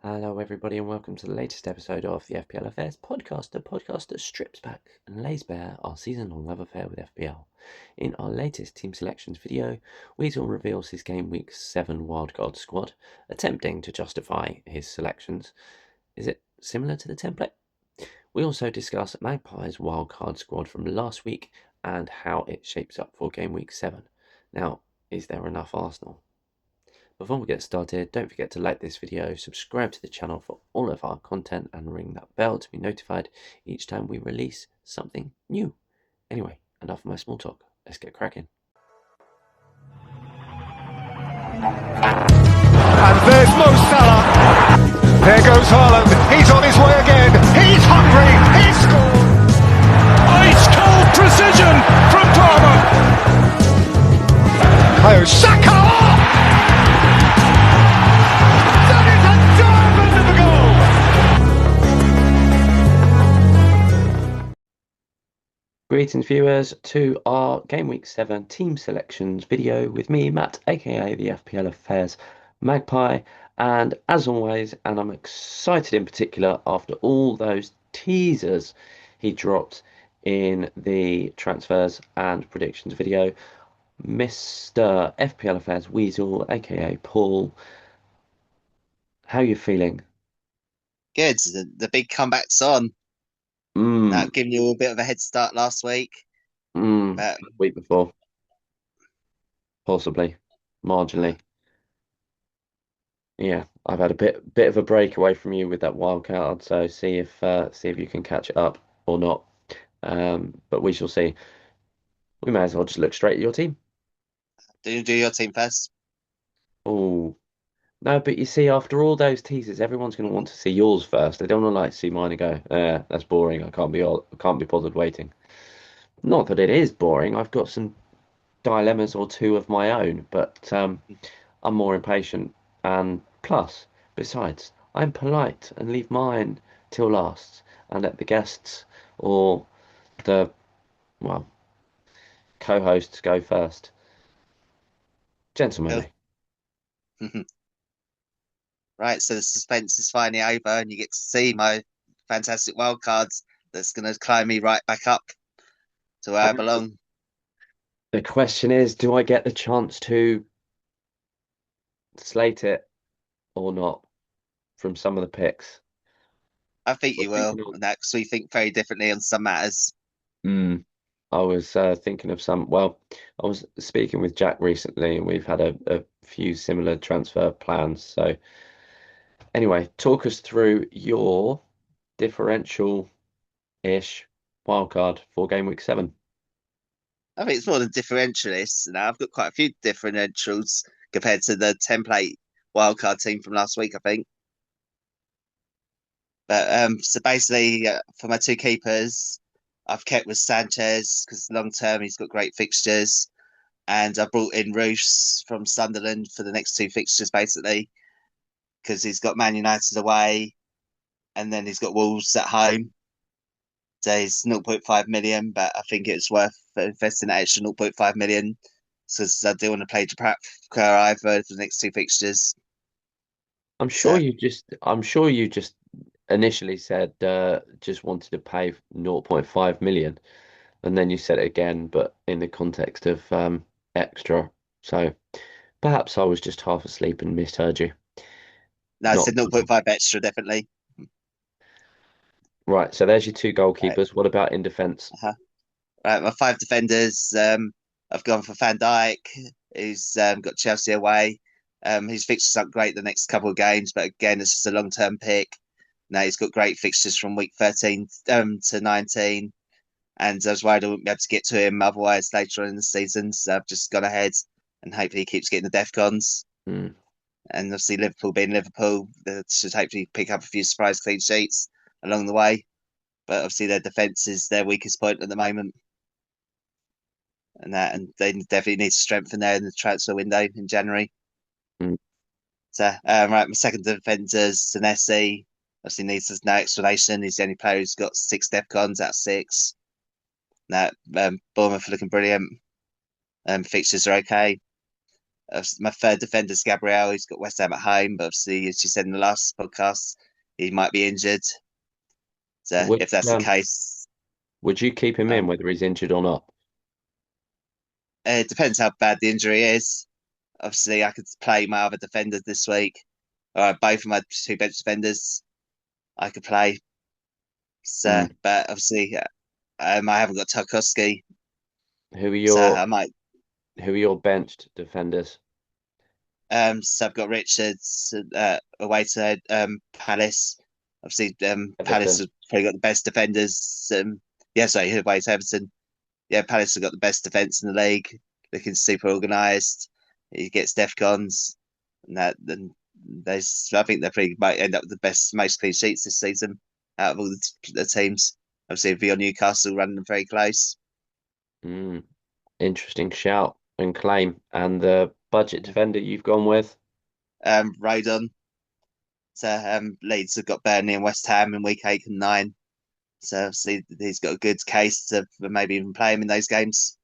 Hello, everybody, and welcome to the latest episode of the FPL Affairs podcast, the podcast that strips back and lays bare our season-long love affair with FPL. In our latest team selections video, Weasel reveals his game week 7 wildcard squad, attempting to justify his selections. Is it similar to the template? We also discuss Magpie's wildcard squad from last week and how it shapes up for game week 7. Now, is there enough Arsenal? Before we get started, don't forget to like this video, subscribe to the channel for all of our content, and ring that bell to be notified each time we release something new. Anyway, enough of my small talk. Let's get cracking. And there's Mo Salah. There goes Haaland. He's on his way again. He's hungry. He scored. Ice cold precision from Palmer. Oh, Saka! That is a diamond of a goal. Greetings, viewers, to our Game Week 7 team selections video with me, Matt, aka the FPL Affairs Magpie. And as always, and I'm excited in particular after all those teasers he dropped in the transfers and predictions video, Mr. FPL Affairs Weasel, aka Paul. How are you feeling? Good. The big comeback's on. Mm, That giving you a bit of a head start last week. But week before, possibly, marginally. Yeah, I've had a bit of a break away from you with that wild card, so see if you can catch it up or not. But we shall see. We may as well just look straight at your team. do you do your team first? Oh no, but you see, after all those teasers, everyone's going to want to see yours first. They don't want to like see mine and go, that's boring. I can't be bothered waiting. Not that it is boring. I've got some dilemmas or two of my own, but I'm more impatient. And plus, besides, I'm polite and leave mine till last and let the guests or the, well, co-hosts go first. Gentlemanly. Right, so the suspense is finally over, and you get to see my fantastic wild cards that's going to climb me right back up to where I belong. The question is, do I get the chance to slate it or not from some of the picks? I think I you was will, thinking of, and that's we think very differently on some matters. I was thinking of some. Well, I was speaking with Jack recently, and we've had a few similar transfer plans. So, anyway, talk us through your differential-ish wildcard for game week 7. I think it's more than differentialists. Now I've got quite a few differentials compared to the template wildcard team from last week, I think. But so basically, for my two keepers, I've kept with Sanchez because long term he's got great fixtures, and I brought in Roos from Sunderland for the next two fixtures, basically because he's got Man United away, and then he's got Wolves at home. So he's 0.5 million, but I think it's worth investing that extra 0.5 million because I do want to play Japan either for the next two fixtures. I'm So sure you just initially said just wanted to pay 0.5 million, and then you said it again, but in the context of extra. So perhaps I was just half asleep and misheard you. no, I Not said 0.5 extra, definitely. right. So there's your two Right. goalkeepers. What about in defence? Uh-huh. Right, my five defenders. I've gone for Van Dijk, who's got Chelsea away. His fixtures aren't great the next couple of games, but again, it's just a long-term pick. Now he's got great fixtures from week 13 to 19, and I was worried I wouldn't be able to get to him otherwise later on in the season. So I've just gone ahead and hopefully he keeps getting the DEFCONs. Mm. And obviously Liverpool being Liverpool, they should hopefully pick up a few surprise clean sheets along the way. But obviously their defence is their weakest point at the moment. And they definitely need to strengthen there in the transfer window in January. Mm. So, right, my second defender is Senesi. Obviously needs no explanation. He's the only player who's got 6 DEFCONs out of 6. Now, Bournemouth are looking brilliant. Fixtures are okay. My third defender is Gabriel. He's got West Ham at home, but obviously, as you said in the last podcast, he might be injured. So Would if that's the case, would you keep him in um, whether he's injured or not? it depends how bad the injury is. Obviously, I could play my other defenders this week. Both of my two bench defenders I could play. So, Mm. but obviously, I haven't got Tarkowski, Who are so your I might. who are your benched defenders? So I've got Richards away to Palace. Obviously, Palace Everton. have probably got the best defenders. Yeah, sorry, away to Everton. Yeah, Palace have got the best defense in the league. Looking super organised. He gets defcons, and that then I think they probably might end up with the most clean sheets this season out of all the teams. Obviously, if you're Newcastle running them very close. Mm. Interesting shout and claim. And the budget defender you've gone with? Rodon. So Leeds have got Burnley and West Ham in week 8 and 9. So obviously he's got a good case to maybe even play him in those games.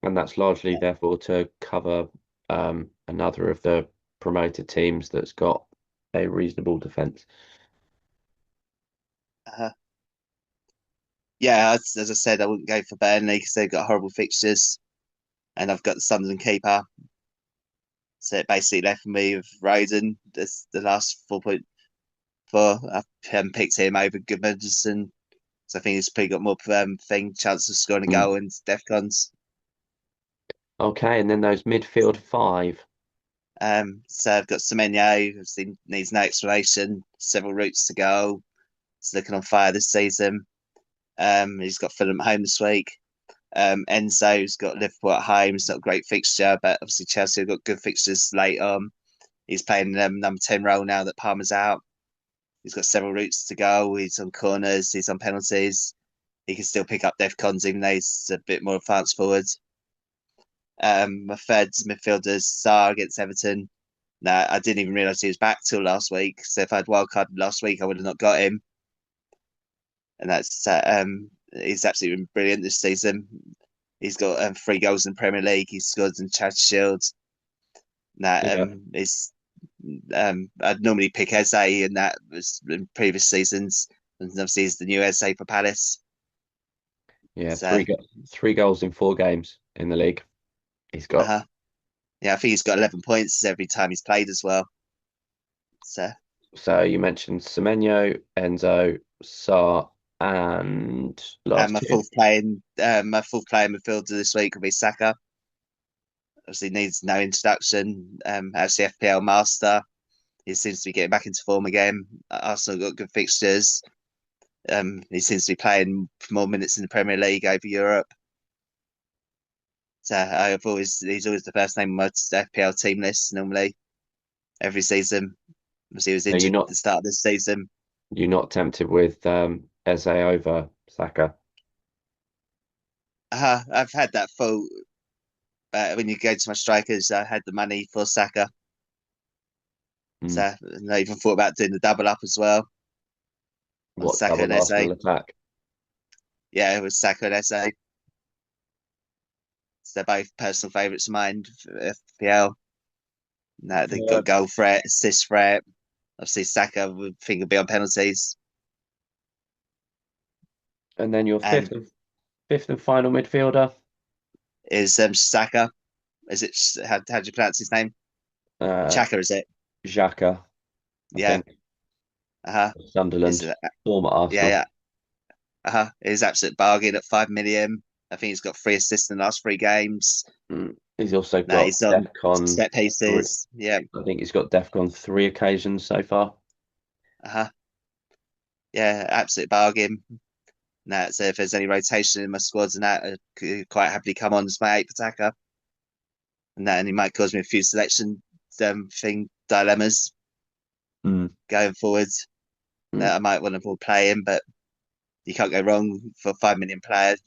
And that's largely therefore to cover another of the promoted teams that's got a reasonable defence. Uh, yeah, as I said, I wouldn't go for Burnley because they've got horrible fixtures, and I've got the Sunderland keeper. So it basically left me with Roden. That's the last 4.4. I've picked him over Goodmanson. So I think he's pretty got more chance of scoring a Mm. goal and Defcons. Okay, and then those midfield five. So I've got Semenyo, obviously needs no explanation. Several routes to go. He's looking on fire this season. He's got Fulham at home this week. Enzo's got Liverpool at home. It's not a great fixture, but obviously Chelsea have got good fixtures late on. He's playing number 10 role now that Palmer's out. He's got several routes to go. He's on corners. He's on penalties. He can still pick up defcons even though he's a bit more advanced forward. My third midfielder is Sarr against Everton. Nah, I didn't even realise he was back till last week. So if I'd wildcarded last week, I would have not got him. And he's absolutely been brilliant this season. He's got 3 goals in the Premier League. He's scored in Charity Shield. Nah, Yeah, I'd normally pick Eze, and that was in previous seasons. And obviously, he's the new Eze for Palace. yeah, So, 3 goals in 4 games in the league. He's got. uh, yeah, I think he's got 11 points every time he's played as well. So, So you mentioned Semenyo, Enzo, Sarr, and and last two. my fourth player midfielder this week will be Saka. Obviously, needs no introduction. As the FPL master, he seems to be getting back into form again. Arsenal got good fixtures. He seems to be playing more minutes in the Premier League over Europe. So he's always the first name on my FPL team list normally every season. Obviously, he was No, injured at the start of this season. you're not tempted with Eze over Saka. I've had that thought, but when you go to my strikers, I had the money for Saka. So Mm. I even thought about doing the double up as well on What Saka and double Eze. Arsenal attack? Yeah, it was Saka and Eze. So they're both personal favourites of mine for FPL. No, they've Uh, got goal threat, assist threat. Obviously, Saka would think would be on penalties. and then your And fifth and final midfielder, is Saka? Is it how do you pronounce his name? uh, Chaka, is it? Xhaka, I Yeah. think, Uh-huh. Is Sunderland, it? former Yeah, Arsenal. yeah. Uh-huh. It's absolute bargain at 5 million. I think he's got 3 assists in the last 3 games. Mm. He's also No, got he's on DEFCON set three. pieces. Yeah. I think he's got DEFCON 3 occasions so far. Uh-huh. Yeah, absolute bargain. No, so if there's any rotation in my squads and that, I could quite happily come on as my 8th attacker. And that only might cause me a few selection dilemmas Mm. going forward. Mm. That I might want to play him, but you can't go wrong for 5 million players.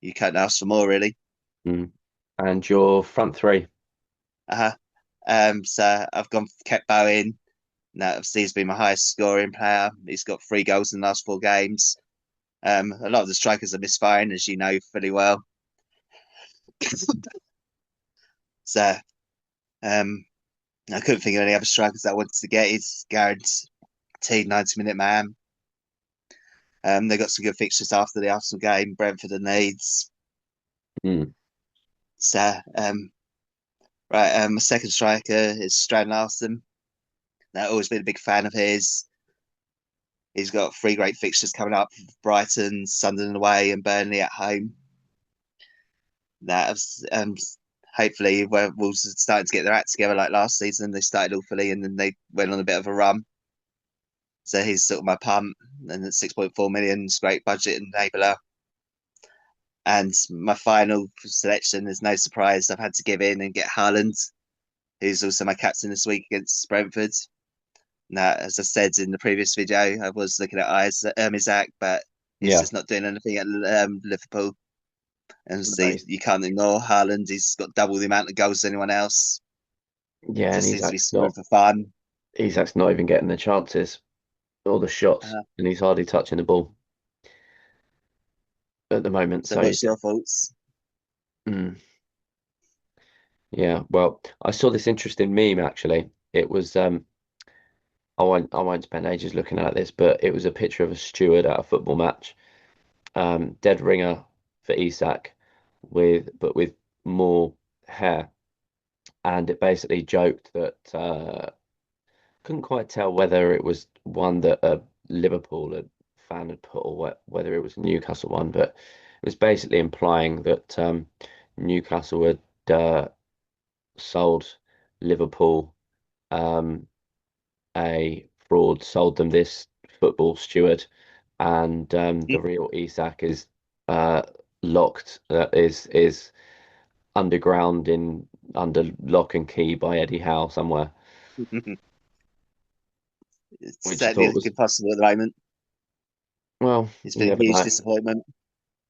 You can't ask for more, really. Mm. And your front three. Uh-huh. So I've kept Bowen. Now, obviously, he's been my highest scoring player. He's got 3 goals in the last 4 games. A lot of the strikers are misfiring, as you know fully well. So um, I couldn't think of any other strikers that I wanted to get. He's guaranteed 90-minute man. They got some good fixtures after the Arsenal game, Brentford and Leeds. Mm. So right, my second striker is Strand Larson. I've always been a big fan of his. He's got three great fixtures coming up: Brighton, Sunderland away, and Burnley at home. That hopefully Wolves are starting to get their act together like last season. They started awfully and then they went on a bit of a run. So he's sort of my punt, and at 6.4 million is great budget enabler. And my final selection is no surprise. I've had to give in and get Haaland, who's also my captain this week against Brentford. Now, as I said in the previous video, I was looking at Isaac, but he's Yeah, just not doing anything at Liverpool. And see, nice. you can't ignore Haaland. He's got double the amount of goals as anyone else. Yeah, and Just seems to be scoring for fun. Isak's not even getting the chances or the shots, Uh, and he's hardly touching the ball at the moment. so, So what's your thoughts? mm, yeah, well, I saw this interesting meme actually. It was I won't spend ages looking at this, but it was a picture of a steward at a football match, dead ringer for Isak, with more hair, and it basically joked that couldn't quite tell whether it was one that a Liverpool fan had put or whether it was a Newcastle one, but it was basically implying that Newcastle had sold Liverpool um, a fraud, sold them this football steward, and the real Isak is uh, locked, is underground in under lock and key by Eddie Howe somewhere, It's which I certainly thought was looking possible at the moment. well, It's you been a never huge know. disappointment.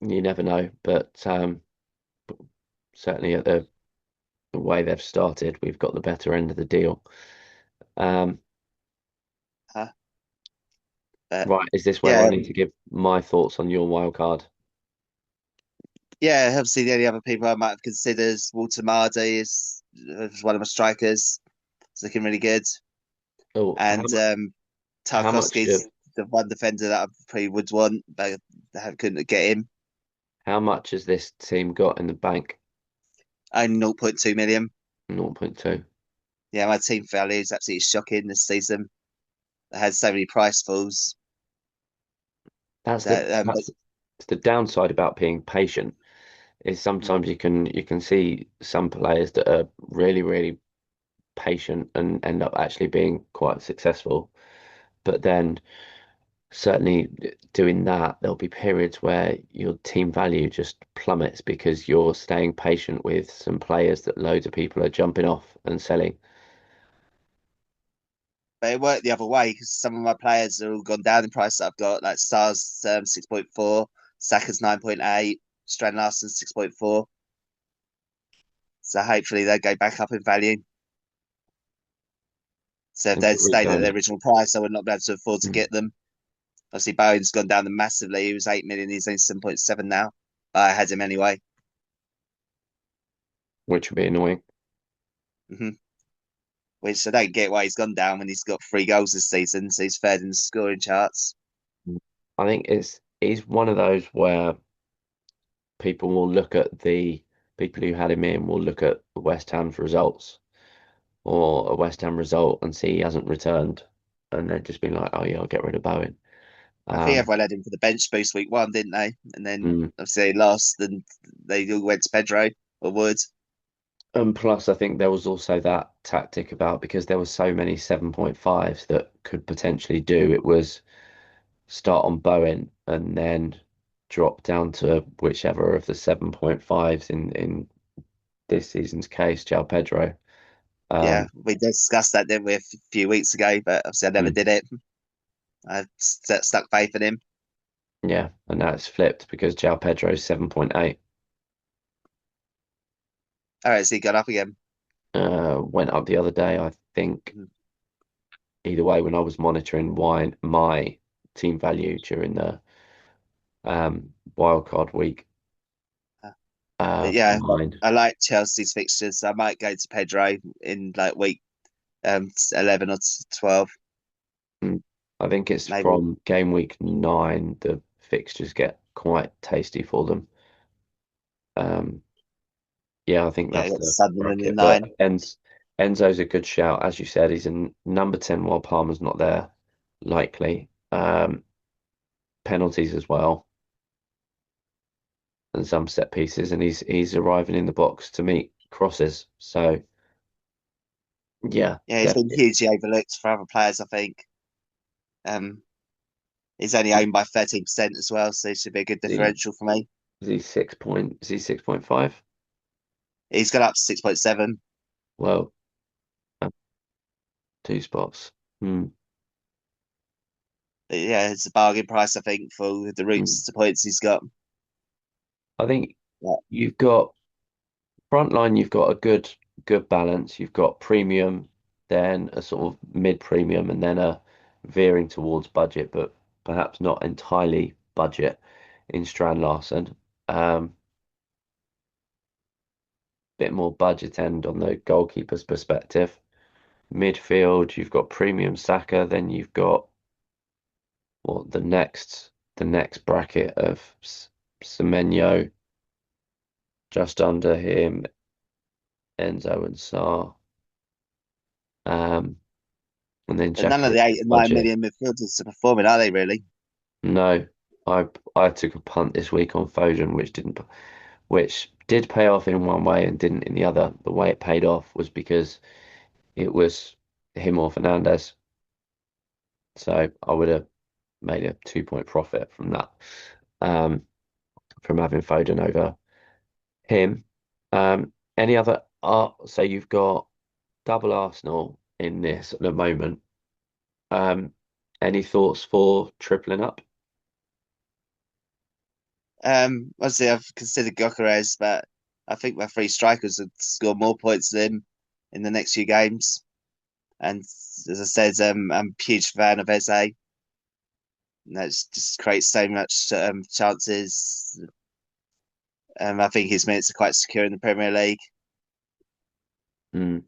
You never know, but certainly at the way they've started, we've got the better end of the deal. Um, Uh, but right, is this where yeah, I need to give my thoughts on your wild card? yeah. Obviously, the only other people I might have considered is Walter Mardy is one of my strikers. It's looking really good, Oh, and how much Tarkowski's the one defender that I probably would want, but I couldn't get him. how much has this team got in the bank? Only 0.2 million. 0.2. Yeah, my team value is absolutely shocking this season. I had so many price falls That's the that, but that's the downside about being patient is sometimes you can see some players that are really patient and end up actually being quite successful. But then certainly doing that, there'll be periods where your team value just plummets because you're staying patient with some players that loads of people are jumping off and selling. it worked the other way because some of my players are all gone down in price that I've got, like Stars 6.4, Saka's 9.8, Strand Larson 6.4. So hopefully they go back up in value. So if And they'd where are we stayed at their going? original price, I would not be able to afford to Mm. get them. Obviously, Bowen's gone down massively. He was 8 million. He's only 7.7 now. I had him anyway. Which would be annoying. hmm Which I don't get why he's gone down when he's got 3 goals this season. So he's third in the scoring charts. Mm. I think it's one of those where people will look at the people who had him in will look at West Ham's results or a West Ham result and see he hasn't returned, and they'd just be like, "Oh yeah, I'll get rid of Bowen." I think Um, everyone had him for the bench boost week one, didn't they? And then mm. obviously they lost and they all went to Pedro or Wood. And plus, I think there was also that tactic about because there were so many 7.5s that could potentially do it was start on Bowen and then drop down to whichever of the 7.5s in this season's case, João Pedro. Yeah, Um, we discussed that, didn't we, a few weeks ago? But obviously I never mm, did it. I stuck faith in him. yeah, and now it's flipped because João Pedro's 7.8. All right, so he got up again. Went up the other day, I think. Mhm. Either way, when I was monitoring my team value during the wildcard week, But from yeah, mind. I like Chelsea's fixtures. So I might go to Pedro in like week 11 or 12, Mm. I think it's maybe. from game week 9 the fixtures get quite tasty for them. Um, yeah, I think Yeah, that's got the Sunderland in bracket. But 9. Enzo's a good shout, as you said. He's in number 10 while Palmer's not there, likely. Penalties as well, and some set pieces, and he's arriving in the box to meet crosses. So yeah, Yeah, he's been definitely. hugely overlooked for other players, I think. Um, he's only owned by 13% as well, so it should be a good Is he, differential for me. is he 6.5? He's gone up to 6.7. Well, uh, 2 spots. Hmm. But yeah, it's a bargain price, I think, for the Hmm. routes to points he's got. I think Yeah, you've got frontline, you've got a good balance. You've got premium, then a sort of mid-premium, and then a veering towards budget, but perhaps not entirely budget in Strand Larsen. Bit more budget end on the goalkeeper's perspective. Midfield, you've got premium Saka, then you've got what the next bracket of Semenyo, just under him, Enzo and Sarr. Um, and then but none Xhaka of the is 8 and 9 budget. million midfielders are performing, are they really? No, I took a punt this week on Foden, which did pay off in one way and didn't in the other. The way it paid off was because it was him or Fernandez. So I would have made a 2 point profit from that, um, from having Foden over him. Any other? So you've got double Arsenal in this at the moment. Um, any thoughts for tripling up? Obviously, I've considered Gyökeres, but I think my three strikers would score more points than him in the next few games. And as I said, I'm a huge fan of Eze. That just creates so much chances. I think his minutes are quite secure in the Premier League. Mm.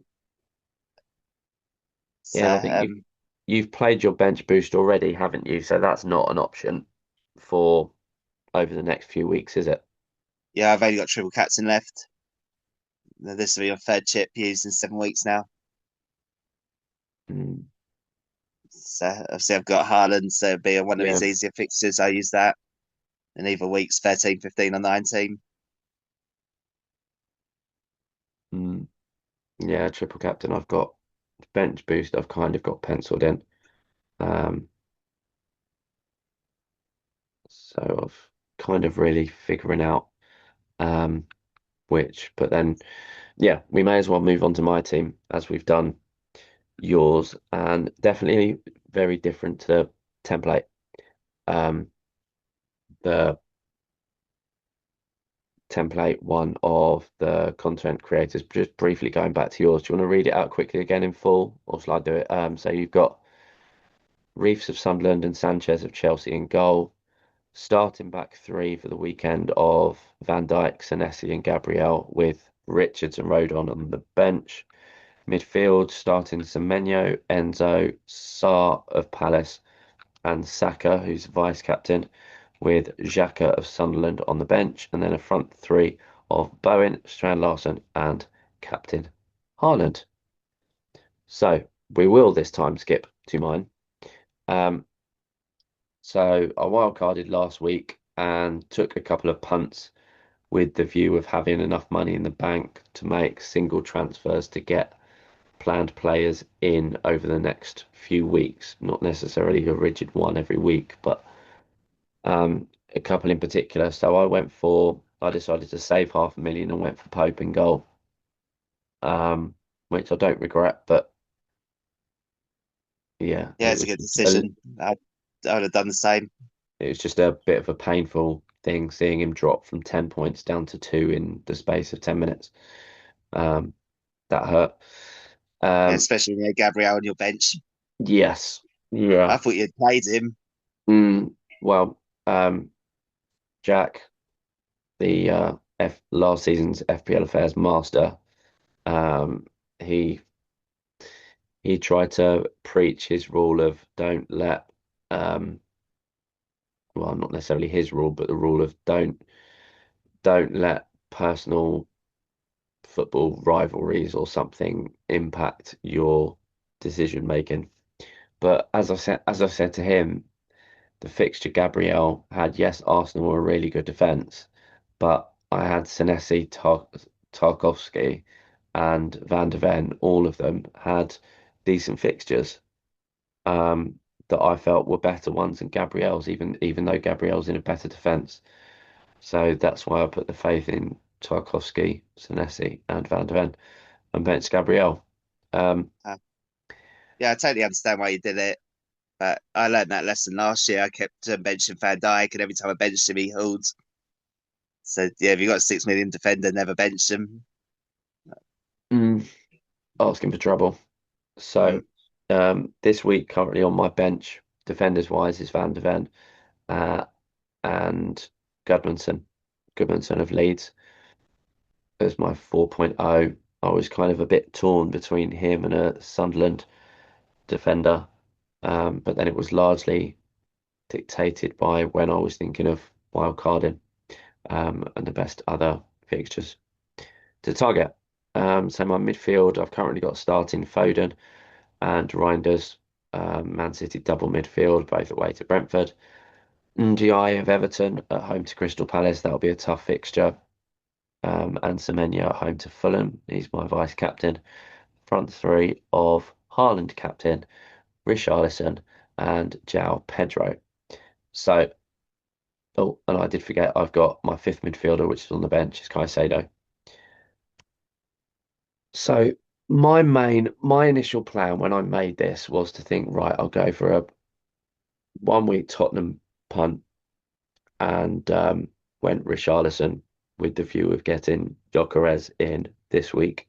So Yeah, I think you've played your bench boost already, haven't you? So that's not an option for over the next few weeks, is it? yeah, I've only got triple captain left. This will be my third chip used in 7 weeks now. Mm. So obviously I've got Haaland, so it'll be one of Yeah. his easier fixtures. I use that in either weeks 13, 15 or 19. Mm. Yeah, triple captain. I've got bench boost. I've kind of got penciled in. Um, so I've kind of really figuring out um but then yeah, we may as well move on to my team as we've done yours, and definitely very different to template. Um, the template one of the content creators. Just briefly going back to yours, do you want to read it out quickly again in full, or shall I do it? So you've got Reefs of Sunderland and Sanchez of Chelsea in goal. Starting back three for the weekend of Van Dijk, Senesi, and Gabriel, with Richards and Rodon on the bench. Midfield starting Semenyo, Enzo, Sarr of Palace, and Saka, who's vice captain, with Xhaka of Sunderland on the bench, and then a front three of Bowen, Strand Larsen, and captain Haaland. So we will this time skip to mine. Um, so I wildcarded last week and took a couple of punts with the view of having enough money in the bank to make single transfers to get planned players in over the next few weeks. Not necessarily a rigid one every week, but a couple in particular. So I decided to save 500,000 and went for Pope in goal, which I don't regret. But yeah, Yeah, it's a good decision. I would have done the same. it was just a bit of a painful thing seeing him drop from 10 points down to two in the space of 10 minutes. Um, that hurt. Yeah, Um, especially when you had Gabriel on your bench. yes, I yeah. thought you'd played him. Well, Jack, the last season's FPL affairs master. Um, he he tried to preach his rule of don't let well, not necessarily his rule, but the rule of don't let personal football rivalries or something impact your decision making. But as I said to him, the fixture Gabriel had, yes, Arsenal were a really good defence, but I had Senesi, Tarkowski, and Van de Ven. All of them had decent fixtures that I felt were better ones than Gabriel's, even though Gabriel's in a better defence. So that's why I put the faith in Tarkowski, Senesi, and Van de Ven and benched Gabriel. Um, Uh, yeah, I totally understand why you did it. But I learned that lesson last year. I kept benching Van Dijk, and every time I benched him, he hauled. So yeah, if you got a 6 million defender, never bench him. mm, Asking for trouble. So Mm. this week, currently on my bench, defenders wise, is Van de Ven uh, and Gudmundsson. Gudmundsson of Leeds as my 4.0. I was kind of a bit torn between him and a Sunderland defender, but then it was largely dictated by when I was thinking of wildcarding and the best other fixtures to target. So my midfield, I've currently got starting Foden and Reinders, Man City double midfield, both away to Brentford. NGI of Everton at home to Crystal Palace, that'll be a tough fixture. And Semenyo at home to Fulham, he's my vice captain. Front three of Haaland captain, Richarlison, and João Pedro. So, oh, and I did forget I've got my fifth midfielder, which is on the bench, is Caicedo. So my initial plan when I made this was to think, right, I'll go for a 1 week Tottenham punt and went Richarlison with the view of getting Gyökeres in this week,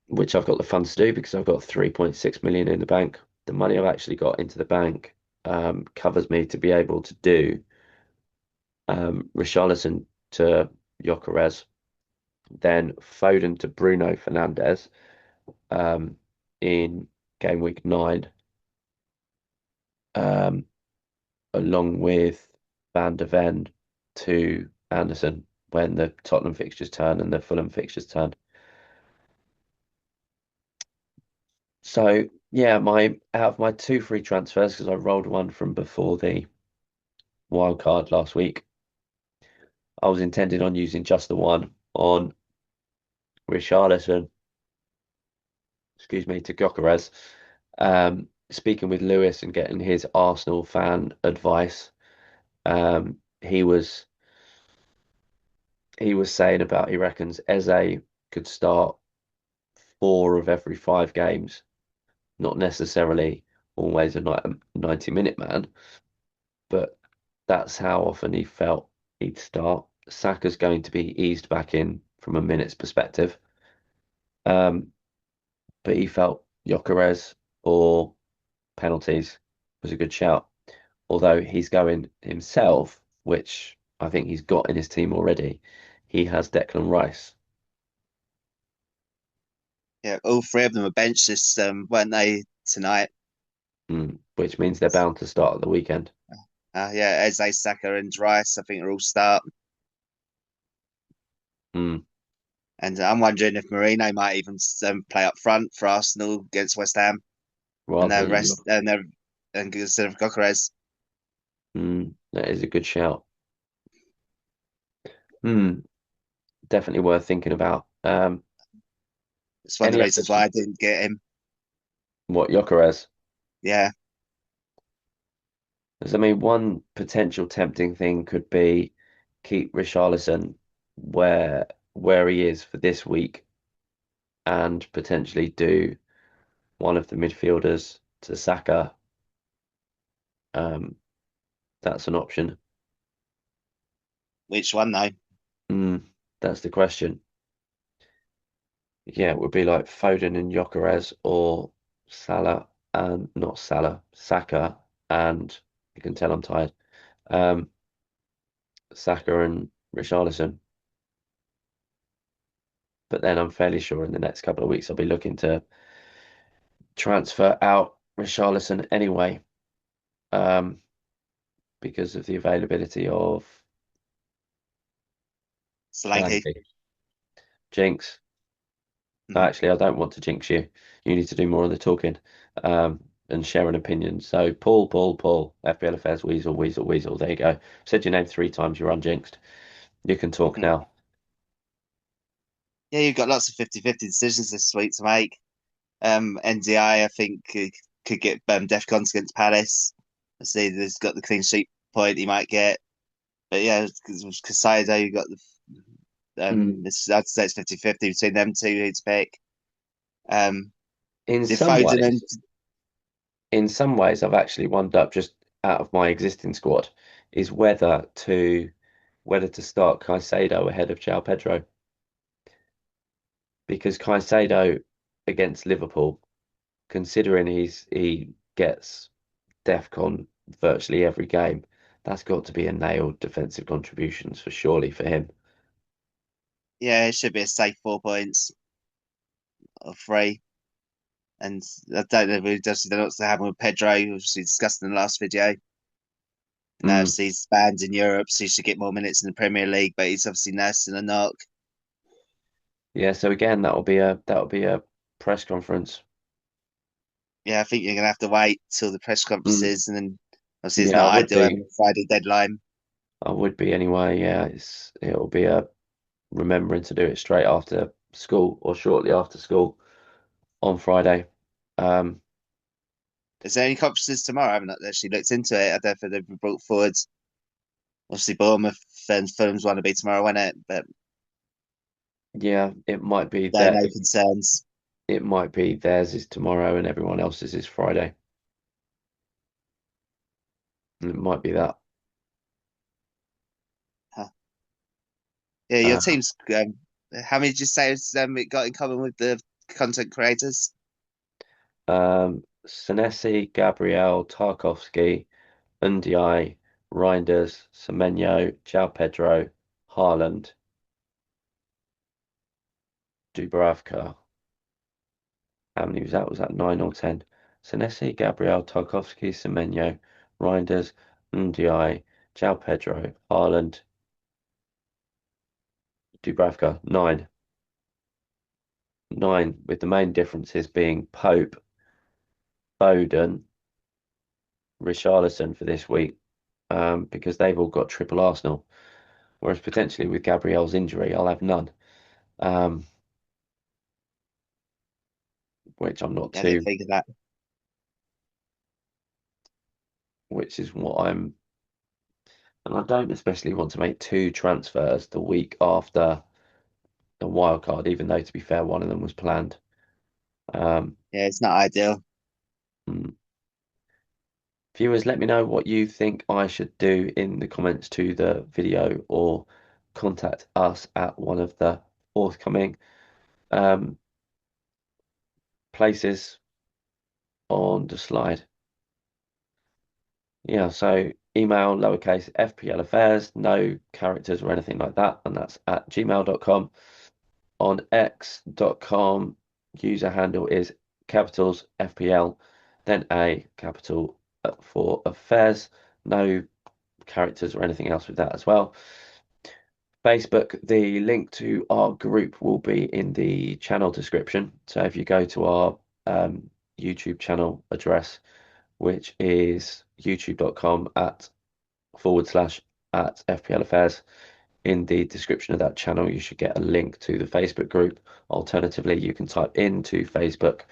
which I've got the funds to do because I've got 3.6 million in the bank. The money I've actually got into the bank covers me to be able to do Richarlison to Gyökeres, then Foden to Bruno Fernandes um, in game week 9, um, along with Van de Ven to Anderson when the Tottenham fixtures turn and the Fulham fixtures turn. So yeah, my out of my two free transfers, because I rolled one from before the wild card last week, I was intended on using just the one on Richarlison, excuse me, to Gyökeres. Speaking with Lewis and getting his Arsenal fan advice, he was saying about he reckons Eze could start 4 of every 5 games, not necessarily always a 90-minute man, but that's how often he felt he'd start. Saka's going to be eased back in from a minutes perspective, um, but he felt Gyökeres or penalties was a good shout. Although he's going himself, which I think he's got in his team already. He has Declan Rice, Yeah, all three of them are benched this, weren't they, tonight? which means they're bound to start at the weekend. Yeah, Eze, Saka, and Rice, I think are all start. Mm, And I'm wondering if Mourinho might even play up front for Arsenal against West Ham, and rather then than rest and instead of Gyökeres. that is a good shout. Hmm, definitely worth thinking about. It's one of the Any reasons others? why I didn't get him. What Gyökeres? Yeah, 'Cause, I mean, one potential tempting thing could be keep Richarlison where he is for this week and potentially do one of the midfielders to Saka. Um, that's an option. which one though? Mm, that's the question. Yeah, it would be like Foden and Gyökeres or Salah and not Salah, Saka and you can tell I'm tired. Um, Saka and Richarlison. But then I'm fairly sure in the next couple of weeks I'll be looking to transfer out Richarlison anyway, um, because of the availability of Solanke. Solanke. Jinx. Mhm. Actually, I don't want to jinx you. You need to do more of the talking, and share an opinion. So, Paul, FPL Affairs, Weasel, Weasel, Weasel. There you go. Said your name 3 times. You're unjinxed. You can talk now. Yeah, you've got lots of 50-50 decisions this week to make. NDI, I think, could get Defcons against Palace. I see there's got the clean sheet point he might get. But yeah, Casado, you got Mm. I'd say it's 50-50 between them two who to pick. Um, In did some Foden and ways, I've actually wound up just out of my existing squad is whether to start Caicedo ahead of João Pedro, because Caicedo against Liverpool, considering he gets DEFCON virtually every game, that's got to be a nailed defensive contributions for surely for him. yeah, it should be a safe 4 points or three. And I don't know if what's to happen with Pedro, which we discussed in the last video. Now, Mm. obviously, he's banned in Europe, so he should get more minutes in the Premier League, but he's obviously nursing a knock. Yeah, so again, that'll be a press conference. Yeah, I think you're going to have to wait till the press Mm. conferences, and then obviously it's Yeah, not ideal having a Friday deadline. I would be anyway. Yeah, it'll be a remembering to do it straight after school or shortly after school on Friday. Um, Is there any conferences tomorrow? I haven't actually looked into it. I don't think they've been brought forward. Obviously, Bournemouth and Fulham's want to be tomorrow, won't it? But yeah, it might be there are that no concerns. it might be theirs is tomorrow and everyone else's is Friday. It might be that. Huh. Yeah, your Uh, team's. How many did you say it got in common with the content creators? Senesi, Gabriel, Tarkovsky, Ndiaye, Reinders, Semenyo, João Pedro, Haaland, Dubravka. How many was that? Was that 9 or 10? Senesi, Gabriel, Tarkovsky, Semenyo, Reinders, Ndiaye, João Pedro, Haaland, Dubravka. Nine. Nine, with the main differences being Pope, Foden, Richarlison for this week, because they've all got triple Arsenal. Whereas potentially with Gabriel's injury, I'll have none, um, which I'm not Yeah, I didn't too, think of that. which is what I'm, and I don't especially want to make 2 transfers the week after the wild card, even though to be fair, one of them was planned. Um, Yeah, it's not ideal. mm. Viewers, let me know what you think I should do in the comments to the video, or contact us at one of the forthcoming um, places on the slide. Yeah, so email lowercase FPL affairs, no characters or anything like that, and that's at gmail.com. On x.com, user handle is capitals FPL, then a capital for affairs, no characters or anything else with that as well. Facebook, the link to our group will be in the channel description. So if you go to our YouTube channel address, which is youtube.com /at FPL Affairs. In the description of that channel, you should get a link to the Facebook group. Alternatively, you can type into Facebook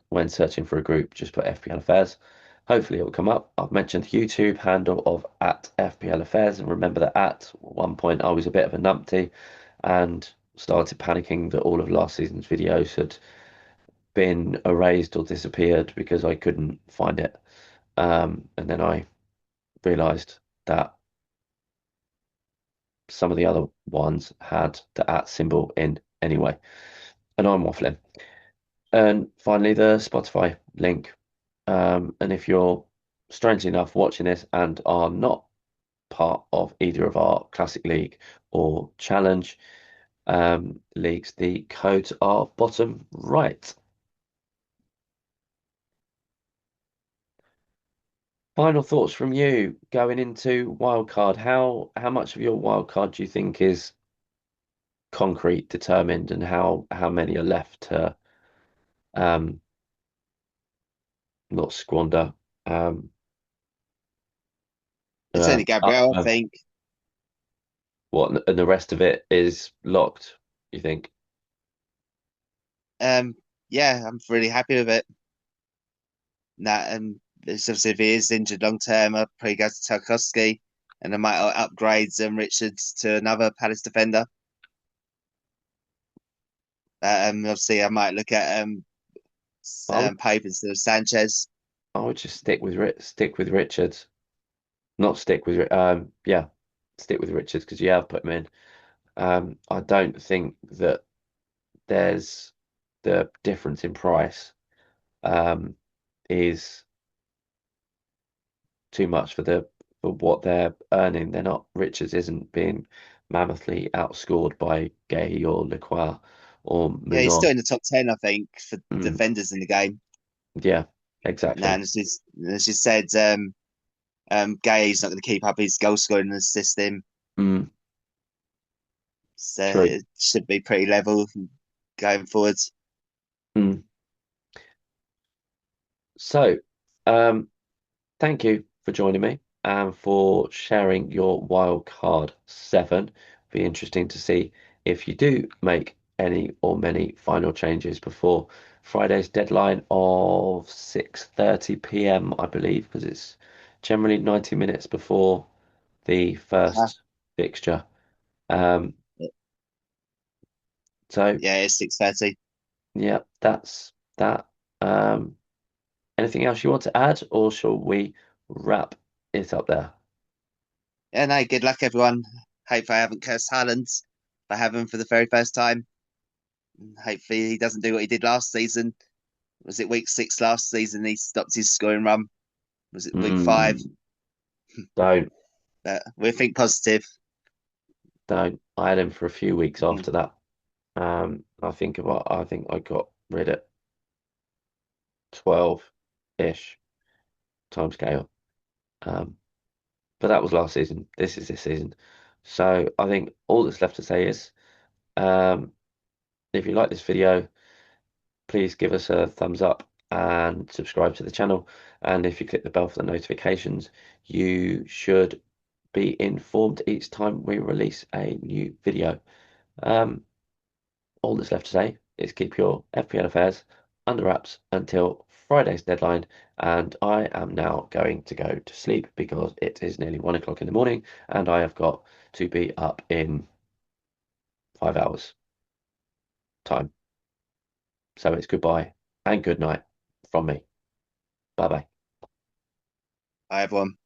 when searching for a group, just put FPL Affairs. Hopefully it will come up. I've mentioned the YouTube handle of at FPL Affairs, and remember that at one point I was a bit of a numpty and started panicking that all of last season's videos had been erased or disappeared because I couldn't find it. And then I realized that some of the other ones had the at symbol in anyway. And I'm waffling. And finally, the Spotify link. And if you're strangely enough watching this and are not part of either of our Classic League or Challenge, leagues. The codes are bottom right. Final thoughts from you going into wildcard. How much of your wildcard do you think is concrete, determined, and how many are left to um not squander? Um, It's only up Gabriel, I think. what, and the rest of it is locked, you think? Um, yeah, I'm really happy with it. That it's obviously if he is injured long term, I'll probably go to Tarkowski, and I might upgrade Richards to another Palace defender. Obviously I might look at I would Pope instead of Sanchez. I would just stick with Richards, not stick with yeah, stick with Richards because you have put him in. I don't think that there's the difference in price is too much for what they're earning. They're not Richards isn't being mammothly outscored by Gay or Lacroix or Yeah, he's still Munoz. in the top 10, I think, for Mm, defenders in the game. yeah, Now, exactly. and as you said, Gay's not going to keep up his goal scoring and assisting, Mm, so true. it should be pretty level going forwards. Mm. So, um, thank you for joining me and for sharing your wild card seven. Be interesting to see if you do make any or many final changes before Friday's deadline of 6:30 p.m., I believe, because it's generally 90 minutes before the Uh-huh. first fixture. Um, so Yeah, it's 6:30. yeah, that's that. Anything else you want to add, or shall we wrap it up there? Yeah, no, good luck, everyone. Hope I haven't cursed Haaland by having him for the very first time. Hopefully, he doesn't do what he did last season. Was it week 6 last season? He stopped his scoring run. Was it week 5? Mm, don't. But we think positive. Don't. I had him for a few weeks Mhm. after that. I think I got rid at 12-ish timescale. Um, but that was last season. This is this season. So I think all that's left to say is, um, if you like this video, please give us a thumbs up and subscribe to the channel. And if you click the bell for the notifications, you should be informed each time we release a new video. Um, all that's left to say is keep your FPL affairs under wraps until Friday's deadline, and I am now going to go to sleep because it is nearly 1 o'clock in the morning and I have got to be up in 5 hours time. So it's goodbye and good night from me. Bye bye. Hi, everyone.